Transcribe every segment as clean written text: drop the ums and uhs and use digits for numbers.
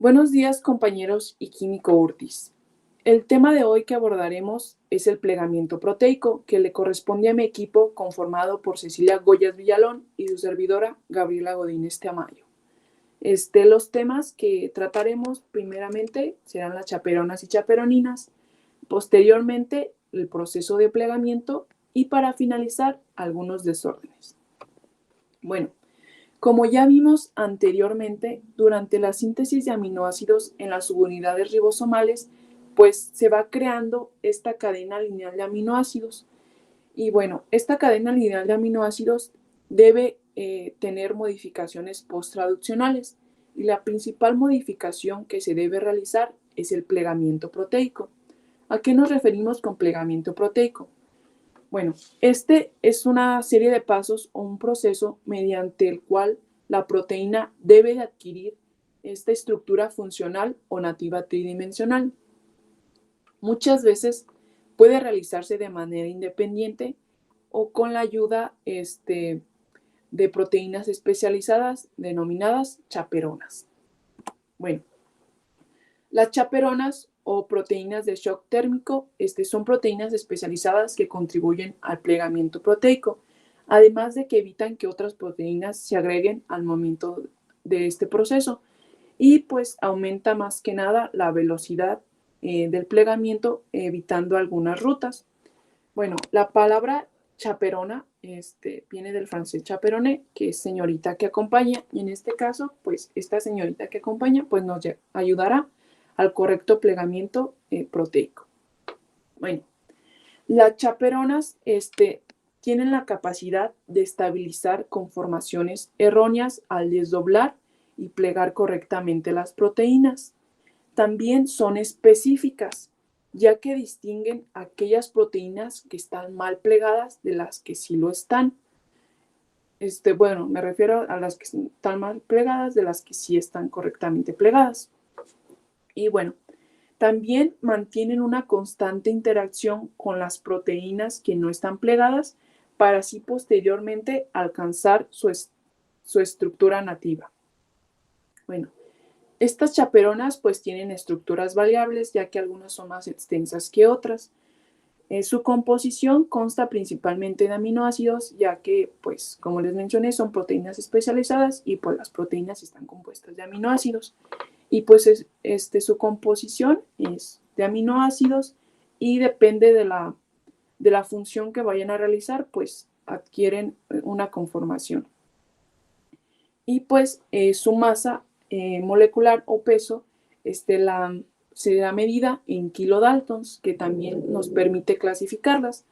Buenos días, compañeros y químico Urtis. El tema de hoy que abordaremos es el plegamiento proteico, que le corresponde a mi equipo conformado por Cecilia Goyas Villalón y su servidora Gabriela Godínez Tamayo. Los temas que trataremos primeramente serán las chaperonas y chaperoninas, posteriormente el proceso de plegamiento y para finalizar algunos desórdenes. Bueno, como ya vimos anteriormente, durante la síntesis de aminoácidos en las subunidades ribosomales, pues se va creando esta cadena lineal de aminoácidos. Y bueno, esta cadena lineal de aminoácidos debe tener modificaciones posttraduccionales. Y la principal modificación que se debe realizar es el plegamiento proteico. ¿A qué nos referimos con plegamiento proteico? Bueno, este es una serie de pasos o un proceso mediante el cual la proteína debe de adquirir esta estructura funcional o nativa tridimensional. Muchas veces puede realizarse de manera independiente o con la ayuda de proteínas especializadas denominadas chaperonas. Bueno, las chaperonas o proteínas de shock térmico son proteínas especializadas que contribuyen al plegamiento proteico, además de que evitan que otras proteínas se agreguen al momento de este proceso y pues aumenta más que nada la velocidad del plegamiento evitando algunas rutas. Bueno, la palabra chaperona viene del francés chaperone, que es señorita que acompaña, y en este caso, pues esta señorita que acompaña, pues nos ayudará al correcto plegamiento proteico. Bueno, las chaperonas tienen la capacidad de estabilizar conformaciones erróneas al desdoblar y plegar correctamente las proteínas. También son específicas, ya que distinguen aquellas proteínas que están mal plegadas de las que sí lo están. Bueno, me refiero a las que están mal plegadas de las que sí están correctamente plegadas. Y bueno, también mantienen una constante interacción con las proteínas que no están plegadas para así posteriormente alcanzar su estructura nativa. Bueno, estas chaperonas pues tienen estructuras variables, ya que algunas son más extensas que otras. Su composición consta principalmente de aminoácidos, ya que pues como les mencioné son proteínas especializadas y pues las proteínas están compuestas de aminoácidos. Y pues su composición es de aminoácidos y depende de la función que vayan a realizar, pues adquieren una conformación. Y pues su masa molecular o peso se da medida en kilodaltons, que también nos permite clasificarlas.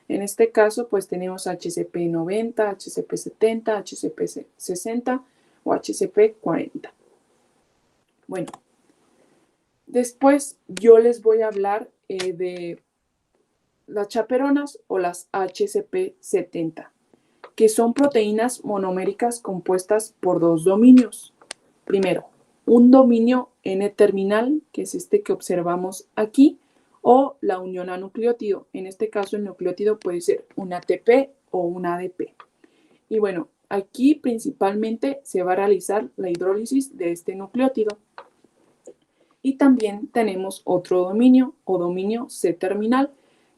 En este caso, pues tenemos HCP90, HCP70, HCP60 o HCP40. Bueno, después yo les voy a hablar de las chaperonas o las HCP70, que son proteínas monoméricas compuestas por dos dominios. Primero, un dominio N-terminal, que es este que observamos aquí, o la unión a nucleótido. En este caso, el nucleótido puede ser un ATP o un ADP. Y bueno, aquí principalmente se va a realizar la hidrólisis de este nucleótido. Y también tenemos otro dominio o dominio C-terminal,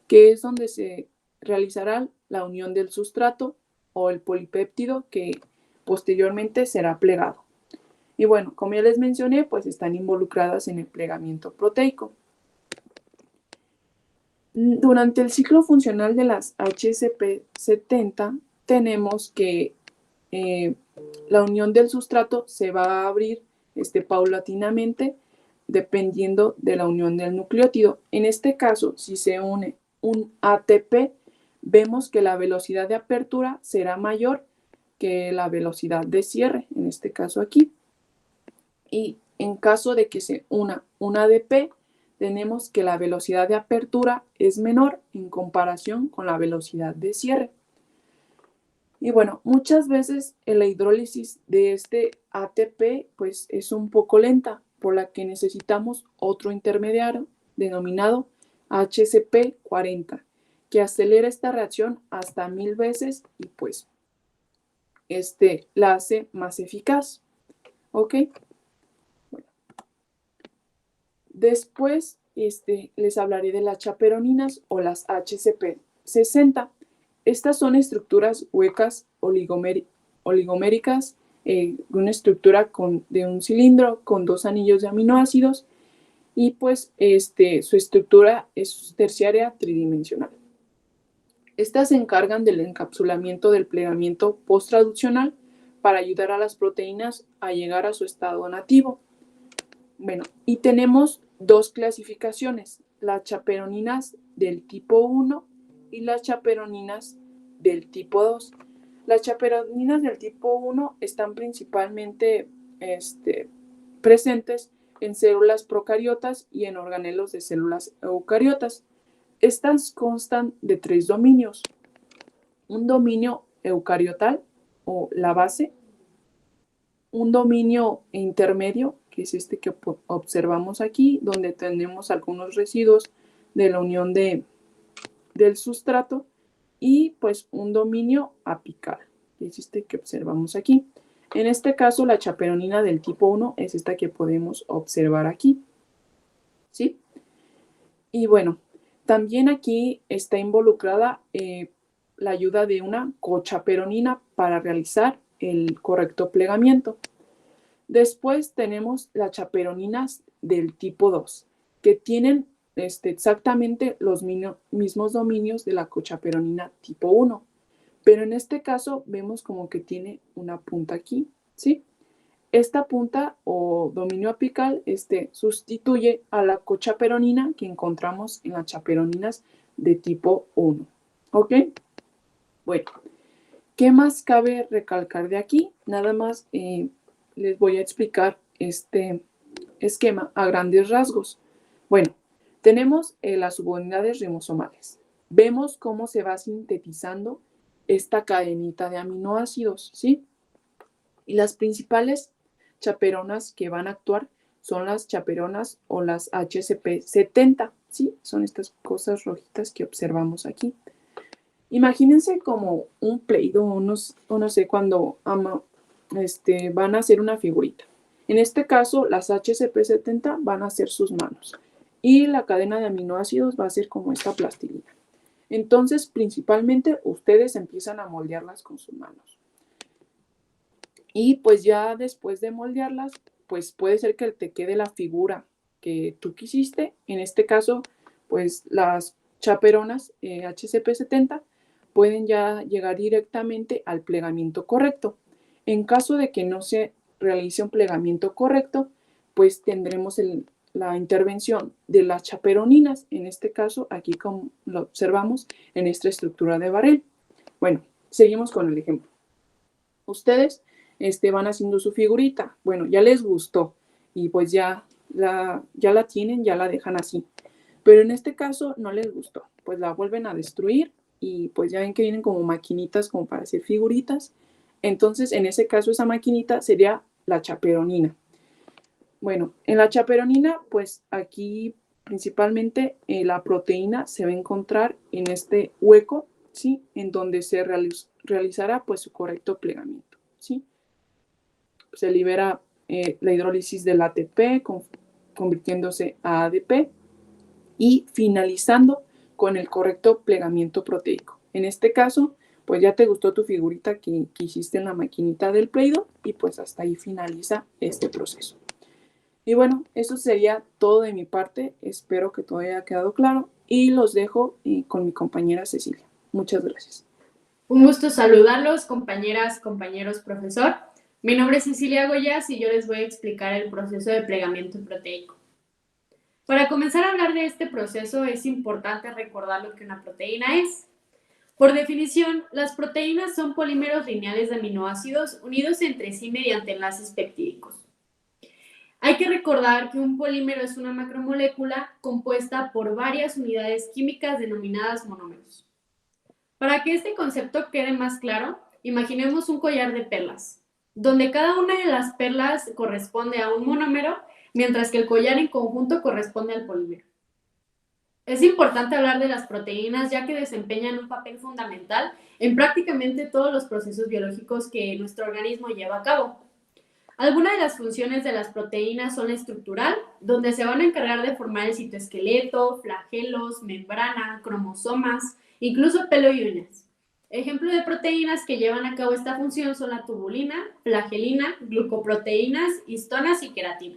que es donde se realizará la unión del sustrato o el polipéptido que posteriormente será plegado. Y bueno, como ya les mencioné, pues están involucradas en el plegamiento proteico. Durante el ciclo funcional de las HCP70 tenemos que la unión del sustrato se va a abrir paulatinamente dependiendo de la unión del nucleótido. En este caso, si se une un ATP, vemos que la velocidad de apertura será mayor que la velocidad de cierre, en este caso aquí. Y en caso de que se una un ADP, tenemos que la velocidad de apertura es menor en comparación con la velocidad de cierre. Y bueno, muchas veces la hidrólisis de este ATP pues es un poco lenta, por la que necesitamos otro intermediario denominado HCP40, que acelera esta reacción hasta 1000 veces y pues la hace más eficaz. ¿Ok? Bueno, Después les hablaré de las chaperoninas o las HCP60. Estas son estructuras huecas oligoméricas, una estructura de un cilindro con 2 anillos de aminoácidos y pues su estructura es terciaria tridimensional. Estas se encargan del encapsulamiento del plegamiento posttraduccional para ayudar a las proteínas a llegar a su estado nativo. Bueno, y tenemos 2 clasificaciones, las chaperoninas del tipo 1 y las chaperoninas del tipo 2. Las chaperoninas del tipo 1 están principalmente presentes en células procariotas y en organelos de células eucariotas. Estas constan de 3 dominios. Un dominio eucariotal o la base, un dominio intermedio, que es este que observamos aquí, donde tenemos algunos residuos de la unión del sustrato, y pues un dominio apical, que es este que observamos aquí. En este caso, la chaperonina del tipo 1 es esta que podemos observar aquí, ¿sí? Y bueno, también aquí está involucrada la ayuda de una cochaperonina para realizar el correcto plegamiento. Después tenemos las chaperoninas del tipo 2, que tienen exactamente los mismos dominios de la cochaperonina tipo 1. Pero en este caso vemos como que tiene una punta aquí, ¿sí? Esta punta o dominio apical sustituye a la cochaperonina que encontramos en las chaperoninas de tipo 1. ¿Ok? Bueno, ¿qué más cabe recalcar de aquí? Nada más les voy a explicar este esquema a grandes rasgos. Bueno, tenemos las subunidades ribosomales. Vemos cómo se va sintetizando esta cadenita de aminoácidos, ¿sí? Y las principales chaperonas que van a actuar son las chaperonas o las HCP70, ¿sí? Son estas cosas rojitas que observamos aquí. Imagínense como un Play-Doh o no sé, cuando van a hacer una figurita. En este caso, las HCP70 van a ser sus manos y la cadena de aminoácidos va a ser como esta plastilina. Entonces, principalmente, ustedes empiezan a moldearlas con sus manos. Y pues ya después de moldearlas, pues puede ser que te quede la figura que tú quisiste. En este caso, pues las chaperonas HCP70 pueden ya llegar directamente al plegamiento correcto. En caso de que no se realice un plegamiento correcto, pues tendremos la intervención de las chaperoninas, en este caso, aquí como lo observamos en esta estructura de barril. Bueno, seguimos con el ejemplo. Ustedes van haciendo su figurita. Bueno, ya les gustó y pues ya la tienen, ya la dejan así. Pero en este caso no les gustó. Pues la vuelven a destruir y pues ya ven que vienen como maquinitas como para hacer figuritas. Entonces, en ese caso, esa maquinita sería la chaperonina. Bueno, en la chaperonina, pues aquí principalmente la proteína se va a encontrar en este hueco, ¿sí? En donde se realizará pues su correcto plegamiento, ¿sí? Se libera la hidrólisis del ATP convirtiéndose a ADP y finalizando con el correcto plegamiento proteico. En este caso, pues ya te gustó tu figurita que hiciste en la maquinita del Play-Doh y pues hasta ahí finaliza este proceso. Y bueno, eso sería todo de mi parte. Espero que todo haya quedado claro y los dejo con mi compañera Cecilia. Muchas gracias. Un gusto saludarlos, compañeras, compañeros, profesor. Mi nombre es Cecilia Goyas y yo les voy a explicar el proceso de plegamiento proteico. Para comenzar a hablar de este proceso es importante recordar lo que una proteína es. Por definición, las proteínas son polímeros lineales de aminoácidos unidos entre sí mediante enlaces peptídicos. Hay que recordar que un polímero es una macromolécula compuesta por varias unidades químicas denominadas monómeros. Para que este concepto quede más claro, imaginemos un collar de perlas, donde cada una de las perlas corresponde a un monómero, mientras que el collar en conjunto corresponde al polímero. Es importante hablar de las proteínas ya que desempeñan un papel fundamental en prácticamente todos los procesos biológicos que nuestro organismo lleva a cabo. Algunas de las funciones de las proteínas son la estructural, donde se van a encargar de formar el citoesqueleto, flagelos, membrana, cromosomas, incluso pelo y uñas. Ejemplos de proteínas que llevan a cabo esta función son la tubulina, flagelina, glucoproteínas, histonas y queratina.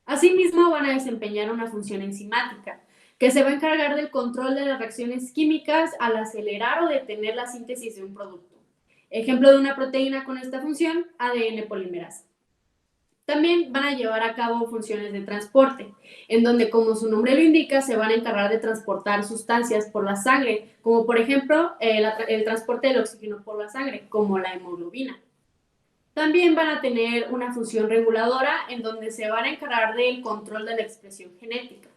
Asimismo, van a desempeñar una función enzimática, que se va a encargar del control de las reacciones químicas al acelerar o detener la síntesis de un producto. Ejemplo de una proteína con esta función, ADN polimerasa. También van a llevar a cabo funciones de transporte, en donde, como su nombre lo indica, se van a encargar de transportar sustancias por la sangre, como por ejemplo el transporte del oxígeno por la sangre, como la hemoglobina. También van a tener una función reguladora, en donde se van a encargar del control de la expresión genética.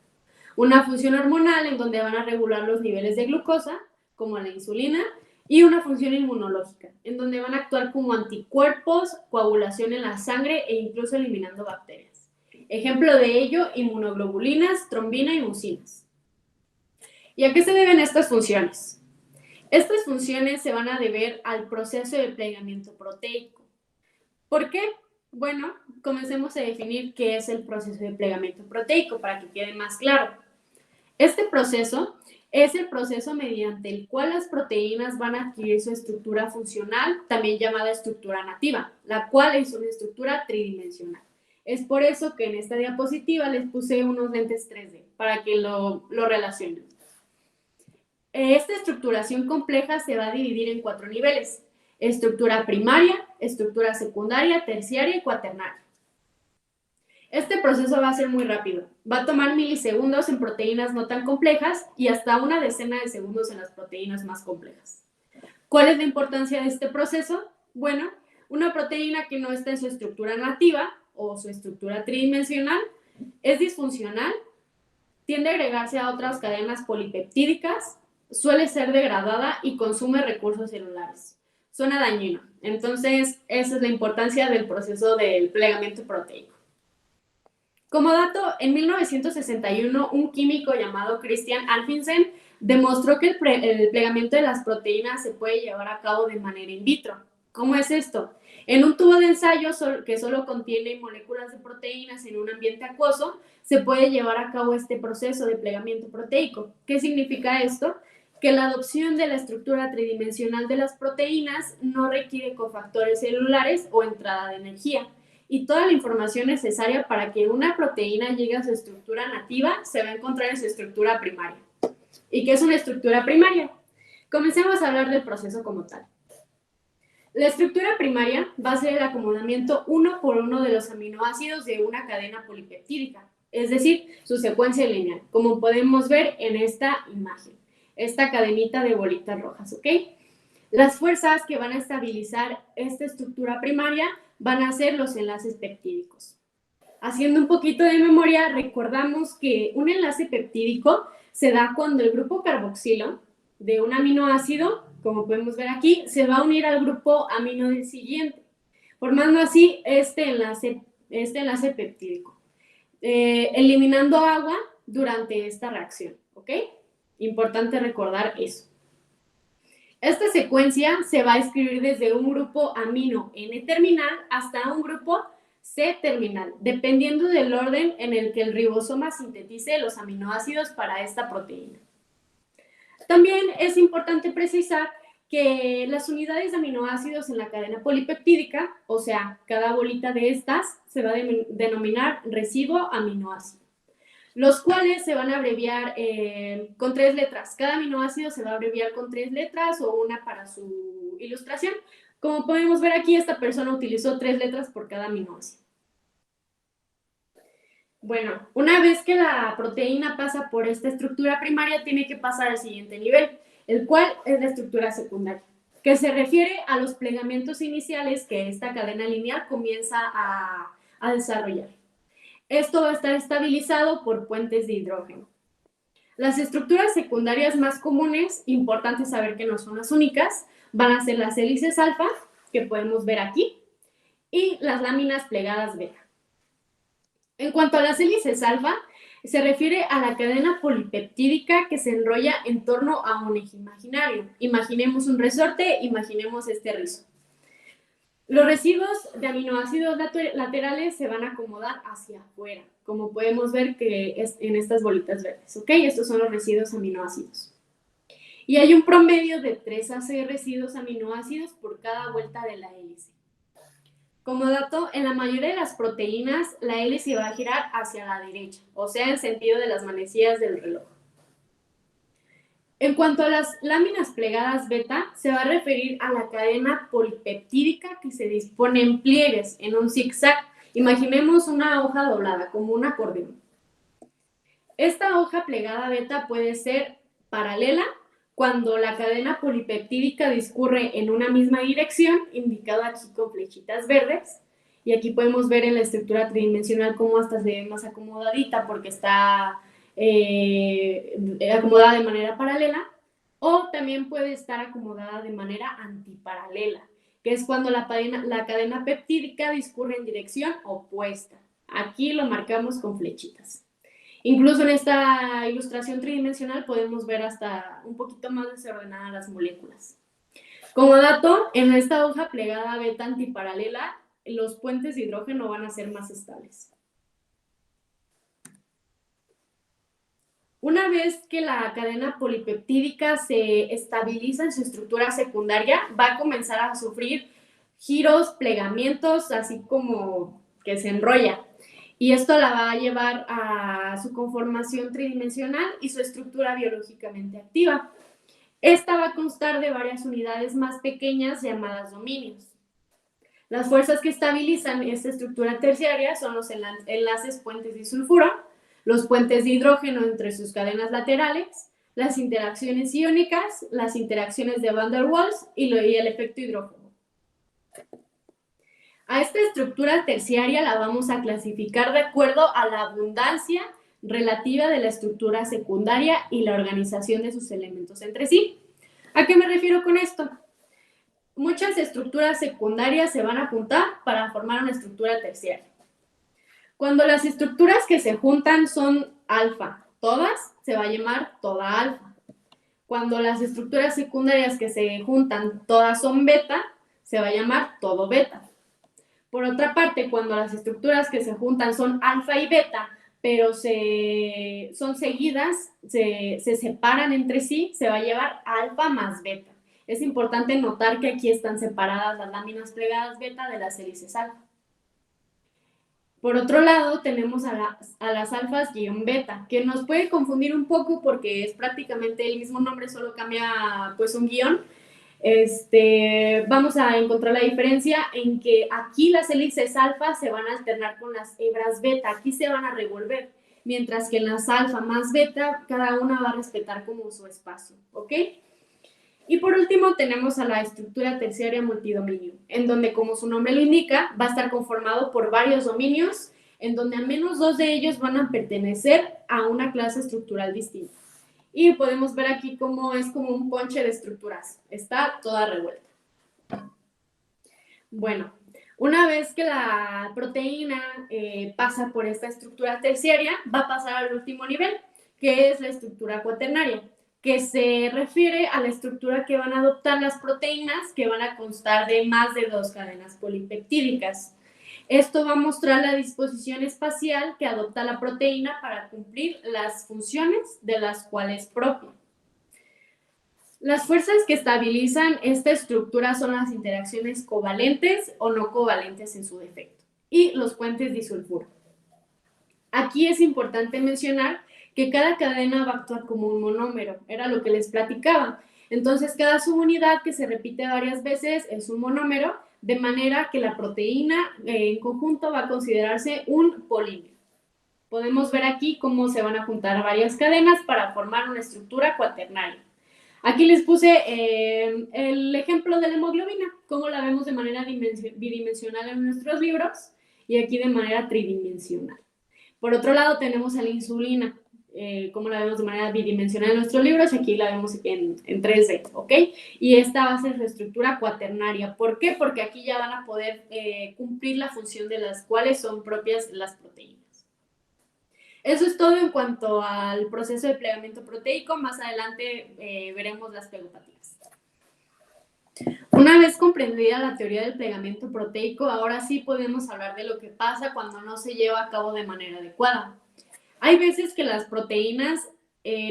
Una función hormonal, en donde van a regular los niveles de glucosa, como la insulina, y una función inmunológica, en donde van a actuar como anticuerpos, coagulación en la sangre e incluso eliminando bacterias. Ejemplo de ello, inmunoglobulinas, trombina y mucinas. ¿Y a qué se deben estas funciones? Estas funciones se van a deber al proceso de plegamiento proteico. ¿Por qué? Bueno, comencemos a definir qué es el proceso de plegamiento proteico para que quede más claro. Este proceso es el proceso mediante el cual las proteínas van a adquirir su estructura funcional, también llamada estructura nativa, la cual es una estructura tridimensional. Es por eso que en esta diapositiva les puse unos lentes 3D para que lo relacionen. Esta estructuración compleja se va a dividir en 4 niveles: estructura primaria, estructura secundaria, terciaria y cuaternaria. Este proceso va a ser muy rápido. Va a tomar milisegundos en proteínas no tan complejas y hasta una decena de segundos en las proteínas más complejas. ¿Cuál es la importancia de este proceso? Bueno, una proteína que no está en su estructura nativa o su estructura tridimensional es disfuncional, tiende a agregarse a otras cadenas polipeptídicas, suele ser degradada y consume recursos celulares. Suena dañino. Entonces, esa es la importancia del proceso del plegamiento proteico. Como dato, en 1961, un químico llamado Christian Alfinsen demostró que el plegamiento de las proteínas se puede llevar a cabo de manera in vitro. ¿Cómo es esto? En un tubo de ensayo que solo contiene moléculas de proteínas en un ambiente acuoso, se puede llevar a cabo este proceso de plegamiento proteico. ¿Qué significa esto? Que la adopción de la estructura tridimensional de las proteínas no requiere cofactores celulares o entrada de energía, y toda la información necesaria para que una proteína llegue a su estructura nativa se va a encontrar en su estructura primaria. ¿Y qué es una estructura primaria? Comencemos a hablar del proceso como tal. La estructura primaria va a ser el acomodamiento uno por uno de los aminoácidos de una cadena polipeptídica, es decir, su secuencia lineal, como podemos ver en esta imagen, esta cadenita de bolitas rojas, ¿ok? Las fuerzas que van a estabilizar esta estructura primaria van a ser los enlaces peptídicos. Haciendo un poquito de memoria, recordamos que un enlace peptídico se da cuando el grupo carboxilo de un aminoácido, como podemos ver aquí, se va a unir al grupo amino del siguiente, formando así este enlace peptídico, eliminando agua durante esta reacción, ¿ok? Importante recordar eso. Esta secuencia se va a escribir desde un grupo amino N-terminal hasta un grupo C-terminal, dependiendo del orden en el que el ribosoma sintetice los aminoácidos para esta proteína. También es importante precisar que las unidades de aminoácidos en la cadena polipeptídica, o sea, cada bolita de estas, se va a denominar residuo aminoácido, los cuales se van a abreviar con 3 letras. Cada aminoácido se va a abreviar con 3 letras o una para su ilustración. Como podemos ver aquí, esta persona utilizó 3 letras por cada aminoácido. Bueno, una vez que la proteína pasa por esta estructura primaria, tiene que pasar al siguiente nivel, el cual es la estructura secundaria, que se refiere a los plegamientos iniciales que esta cadena lineal comienza a desarrollar. Esto va a estar estabilizado por puentes de hidrógeno. Las estructuras secundarias más comunes, importante saber que no son las únicas, van a ser las hélices alfa, que podemos ver aquí, y las láminas plegadas beta. En cuanto a las hélices alfa, se refiere a la cadena polipeptídica que se enrolla en torno a un eje imaginario. Imaginemos un resorte, imaginemos este rizo. Los residuos de aminoácidos laterales se van a acomodar hacia afuera, como podemos ver que es en estas bolitas verdes, ¿ok? Estos son los residuos aminoácidos. Y hay un promedio de 3 a 6 residuos aminoácidos por cada vuelta de la hélice. Como dato, en la mayoría de las proteínas, la hélice va a girar hacia la derecha, o sea, en sentido de las manecillas del reloj. En cuanto a las láminas plegadas beta, se va a referir a la cadena polipeptídica que se dispone en pliegues, en un zigzag. Imaginemos una hoja doblada, como un acordeón. Esta hoja plegada beta puede ser paralela cuando la cadena polipeptídica discurre en una misma dirección, indicado aquí con flechitas verdes. Y aquí podemos ver en la estructura tridimensional cómo hasta se ve más acomodadita porque está acomodada de manera paralela, o también puede estar acomodada de manera antiparalela, que es cuando la cadena peptídica discurre en dirección opuesta. Aquí lo marcamos con flechitas. Incluso en esta ilustración tridimensional podemos ver hasta un poquito más desordenadas las moléculas. Como dato, en esta hoja plegada beta antiparalela, los puentes de hidrógeno van a ser más estables. Una vez que la cadena polipeptídica se estabiliza en su estructura secundaria, va a comenzar a sufrir giros, plegamientos, así como que se enrolla. Y esto la va a llevar a su conformación tridimensional y su estructura biológicamente activa. Esta va a constar de varias unidades más pequeñas llamadas dominios. Las fuerzas que estabilizan esta estructura terciaria son los enlaces puentes disulfuro, los puentes de hidrógeno entre sus cadenas laterales, las interacciones iónicas, las interacciones de Van der Waals y el efecto hidrógeno. A esta estructura terciaria la vamos a clasificar de acuerdo a la abundancia relativa de la estructura secundaria y la organización de sus elementos entre sí. ¿A qué me refiero con esto? Muchas estructuras secundarias se van a juntar para formar una estructura terciaria. Cuando las estructuras que se juntan son alfa, todas, se va a llamar toda alfa. Cuando las estructuras secundarias que se juntan todas son beta, se va a llamar todo beta. Por otra parte, cuando las estructuras que se juntan son alfa y beta, pero son seguidas, se separan entre sí, se va a llevar alfa más beta. Es importante notar que aquí están separadas las láminas plegadas beta de las hélices alfa. Por otro lado, tenemos a las alfas guión beta, que nos puede confundir un poco porque es prácticamente el mismo nombre, solo cambia pues un guión. Vamos a encontrar la diferencia en que aquí las hélices alfa se van a alternar con las hebras beta, aquí se van a revolver, mientras que en las alfa más beta, cada una va a respetar como su espacio, ¿ok? Y por último tenemos a la estructura terciaria multidominio, en donde, como su nombre lo indica, va a estar conformado por varios dominios, en donde al menos 2 de ellos van a pertenecer a una clase estructural distinta. Y podemos ver aquí cómo es como un ponche de estructuras. Está toda revuelta. Bueno, una vez que la proteína pasa por esta estructura terciaria, va a pasar al último nivel, que es la estructura cuaternaria, que se refiere a la estructura que van a adoptar las proteínas que van a constar de más de 2 cadenas polipeptídicas. Esto va a mostrar la disposición espacial que adopta la proteína para cumplir las funciones de las cuales propia. Las fuerzas que estabilizan esta estructura son las interacciones covalentes o no covalentes en su defecto y los puentes disulfuro. Aquí es importante mencionar que cada cadena va a actuar como un monómero, era lo que les platicaba. Entonces, cada subunidad que se repite varias veces es un monómero, de manera que la proteína en conjunto va a considerarse un polímero. Podemos ver aquí cómo se van a juntar varias cadenas para formar una estructura cuaternaria. Aquí les puse el ejemplo de la hemoglobina, cómo la vemos de manera bidimensional en nuestros libros y aquí de manera tridimensional. Por otro lado tenemos a la insulina, cómo la vemos de manera bidimensional en nuestros libros y aquí la vemos en 3D, ¿ok? Y esta va a ser su estructura cuaternaria. ¿Por qué? Porque aquí ya van a poder cumplir la función de las cuales son propias las proteínas. Eso es todo en cuanto al proceso de plegamiento proteico. Más adelante veremos las plegopatías. Una Una vez comprendida la teoría del plegamiento proteico, ahora sí podemos hablar de lo que pasa cuando no se lleva a cabo de manera adecuada. Hay veces que las proteínas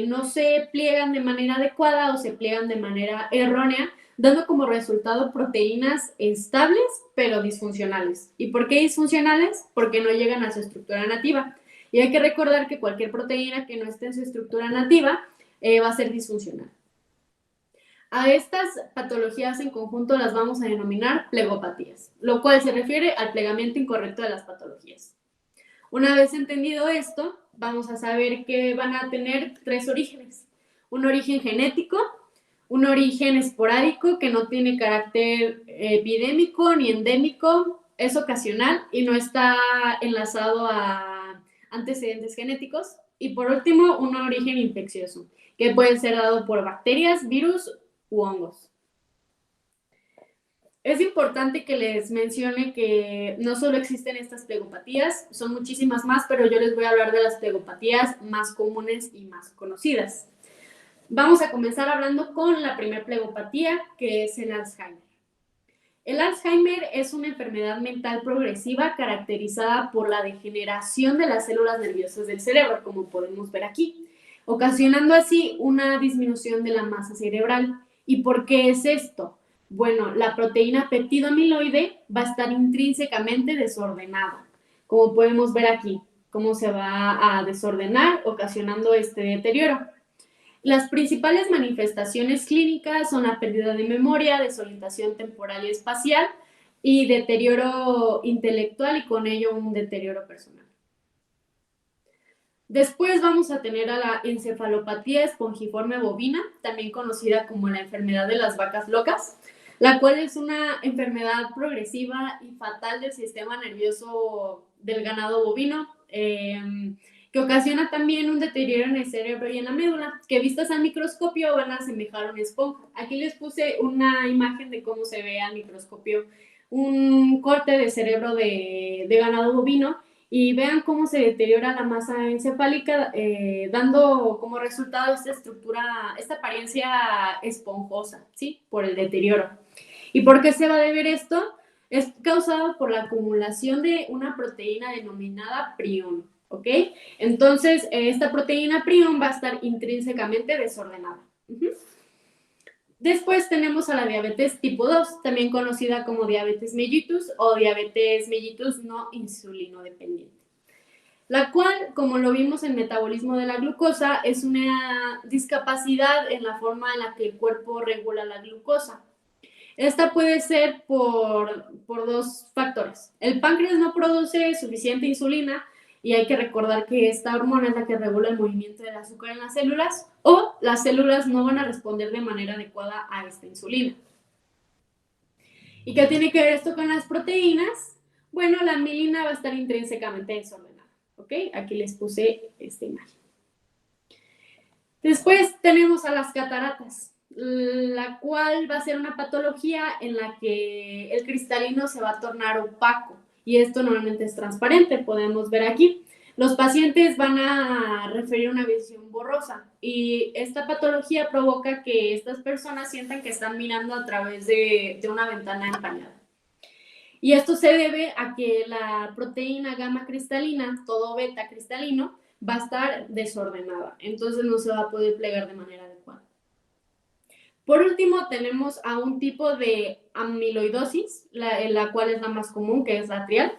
no se pliegan de manera adecuada o se pliegan de manera errónea, dando como resultado proteínas estables pero disfuncionales. ¿Y por qué disfuncionales? Porque no llegan a su estructura nativa. Y hay que recordar que cualquier proteína que no esté en su estructura nativa va a ser disfuncional. A estas patologías en conjunto las vamos a denominar plegopatías, lo cual se refiere al plegamiento incorrecto de las patologías. Una vez entendido esto, vamos a saber que van a tener tres orígenes. Un origen genético, un origen esporádico que no tiene carácter epidémico ni endémico, es ocasional y no está enlazado a antecedentes genéticos. Y por último, un origen infeccioso, que puede ser dado por bacterias, virus u hongos. Es importante que les mencione que no solo existen estas plegopatías, son muchísimas más, pero yo les voy a hablar de las plegopatías más comunes y más conocidas. Vamos a comenzar hablando con la primera plegopatía, que es el Alzheimer. El Alzheimer es una enfermedad mental progresiva caracterizada por la degeneración de las células nerviosas del cerebro, como podemos ver aquí, ocasionando así una disminución de la masa cerebral. ¿Y por qué es esto? Bueno, la proteína peptidoamiloide va a estar intrínsecamente desordenada, como podemos ver aquí, cómo se va a desordenar, ocasionando este deterioro. Las principales manifestaciones clínicas son la pérdida de memoria, desorientación temporal y espacial y deterioro intelectual y con ello un deterioro personal. Después vamos a tener a la encefalopatía espongiforme bovina, también conocida como la enfermedad de las vacas locas, la cual es una enfermedad progresiva y fatal del sistema nervioso del ganado bovino, que ocasiona también un deterioro en el cerebro y en la médula, que vistas al microscopio van a asemejar a una esponja. Aquí les puse una imagen de cómo se ve al microscopio un corte de cerebro de ganado bovino, y vean cómo se deteriora la masa encefálica, dando como resultado esta estructura, esta apariencia esponjosa, ¿sí? Por el deterioro. ¿Y por qué se va a deber esto? Es causado por la acumulación de una proteína denominada prión, ¿ok? Entonces, esta proteína prión va a estar intrínsecamente desordenada. Después tenemos a la diabetes tipo 2, también conocida como diabetes mellitus o diabetes mellitus no insulinodependiente, la cual, como lo vimos en metabolismo de la glucosa, es una discapacidad en la forma en la que el cuerpo regula la glucosa. Esta puede ser por dos factores. El páncreas no produce suficiente insulina y hay que recordar que esta hormona es la que regula el movimiento del azúcar en las células, o las células no van a responder de manera adecuada a esta insulina. ¿Y qué tiene que ver esto con las proteínas? Bueno, la mielina va a estar intrínsecamente desordenada, ¿ok? Aquí les puse esta imagen. Después tenemos a las cataratas, la cual va a ser una patología en la que el cristalino se va a tornar opaco y esto normalmente es transparente, podemos ver aquí. Los pacientes van a referir una visión borrosa y esta patología provoca que estas personas sientan que están mirando a través de una ventana empañada. Y esto se debe a que la proteína gamma cristalina, todo beta cristalino, va a estar desordenada, entonces no se va a poder plegar de manera adecuada. Por último, tenemos a un tipo de amiloidosis, la cual es la más común, que es la trial,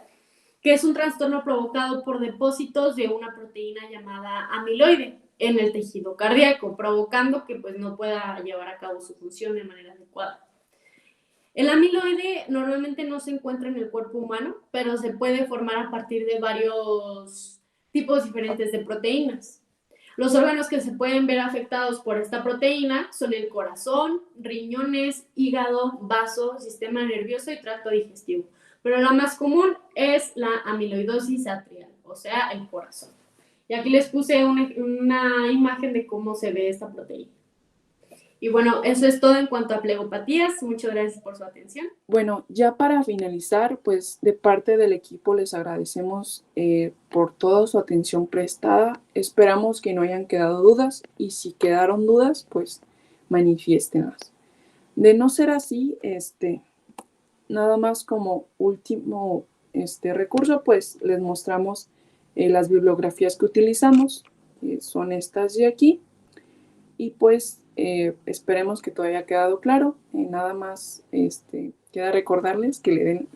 que es un trastorno provocado por depósitos de una proteína llamada amiloide en el tejido cardíaco, provocando que pues, no pueda llevar a cabo su función de manera adecuada. El amiloide normalmente no se encuentra en el cuerpo humano, pero se puede formar a partir de varios tipos diferentes de proteínas. Los órganos que se pueden ver afectados por esta proteína son el corazón, riñones, hígado, vaso, sistema nervioso y tracto digestivo. Pero la más común es la amiloidosis atrial, o sea, el corazón. Y aquí les puse una imagen de cómo se ve esta proteína. Y bueno, eso es todo en cuanto a plegopatías. Muchas gracias por su atención. Bueno, ya para finalizar, pues de parte del equipo les agradecemos por toda su atención prestada. Esperamos que no hayan quedado dudas y si quedaron dudas, pues manifiéstenlas. De no ser así, nada más como último recurso, pues les mostramos las bibliografías que utilizamos, son estas de aquí, y pues esperemos que todo haya quedado claro. Nada más queda recordarles que le den